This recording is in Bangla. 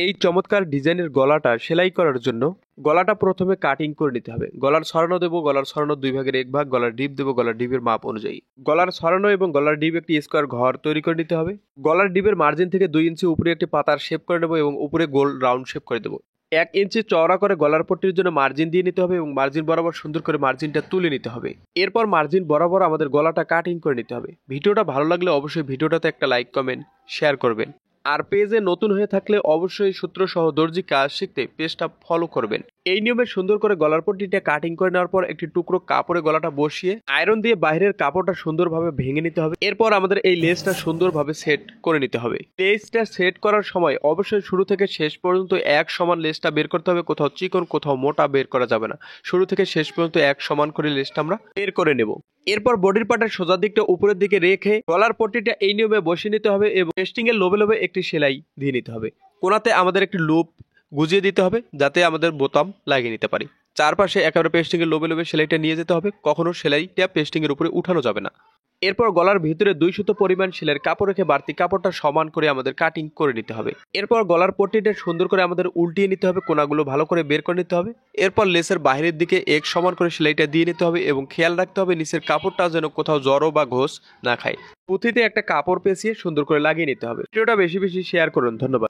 এই চমৎকার ডিজাইনের গলাটা সেলাই করার জন্য গলাটা প্রথমে কাটিং করে নিতে হবে। গলার ছড়ানো দেবো, গলার ছড়ানো 2 ভাগের 1 ভাগ, গলার ডিপ দেবো গলার ডিপের মাপ অনুযায়ী। গলার ছড়ানো এবং গলার ডিপ একটি স্কোয়ার ঘর তৈরি করে নিতে হবে। গলার ডিপের মার্জিন থেকে 2 ইঞ্চি উপরে একটি পাতার শেপ করে নেবো এবং উপরে গোল রাউন্ড শেপ করে দেবো। 1 ইঞ্চি চওড়া করে গলার পট্টির জন্য মার্জিন দিয়ে নিতে হবে এবং মার্জিন বরাবর সুন্দর করে মার্জিনটা তুলে নিতে হবে। এরপর মার্জিন বরাবর আমাদের গলাটা কাটিং করে নিতে হবে। ভিডিওটা ভালো লাগলে অবশ্যই ভিডিওটাতে একটা লাইক, কমেন্ট, শেয়ার করবেন। আর পেজে নতুন হয়ে থাকলে অবশ্যই সূত্র সহ দর্জি কাজ শিখতে পেজটা ফলো করবেন। এই নিয়মে সুন্দর করে গলার পট্টিটা কাটিং করে নেওয়ার পর একটি টুকরো কাপড়ে গলাটা বসিয়ে আয়রন দিয়ে বাইরের কাপড়টা সুন্দরভাবে ভেঙে নিতে হবে। এরপর আমাদের এই লেসটা সুন্দরভাবে সেট করে নিতে হবে। লেসটা সেট করার সময় অবশ্যই শুরু থেকে শেষ পর্যন্ত এক সমান লেসটা বের করতে হবে। কোথাও চিকন কোথাও মোটা বের করা যাবে না। শুরু থেকে শেষ পর্যন্ত এক সমান করে লেসটা আমরা বের করে নেব। এরপর বডির পার্টের সোজা দিকটা উপরের দিকে রেখে গলার পট্টিটা এই নিয়মে বসিয়ে নিতে হবে এবং পেস্টিং এর লোবে লোবে একটি সেলাই দিয়ে নিতে হবে। কোনাতে আমাদের একটি লুপ গুজিয়ে দিতে হবে যাতে আমাদের বোতাম লাগিয়ে নিতে পারি। চারপাশে একেবারে পেস্টিং এর লোবে লোবে সেলাইটা নিয়ে যেতে হবে। কখনো সেলাইটা পেস্টিং এর উপরে উঠানো যাবে না। এরপর গলার ভিতরে 2 সুতো পরিমাণ সেলাইয়ের কাপড় রেখে বাড়তি কাপড়টা সমান করে আমাদের কাটিং করে নিতে হবে। এরপর গলার পট্টিটা সুন্দর করে আমাদের উল্টিয়ে নিতে হবে, কোনাগুলো ভালো করে বের করে নিতে হবে। এরপর লেসের বাইরের দিকে এক সমান করে সেলাইটা দিয়ে নিতে হবে এবং খেয়াল রাখতে হবে নিচের কাপড়টা যেন কোথাও জড়ো বা ঘোষ না খায়। পুঁথিতে একটা কাপড় পেঁচিয়ে সুন্দর করে লাগিয়ে নিতে হবে। ভিডিওটা বেশি বেশি শেয়ার করুন। ধন্যবাদ।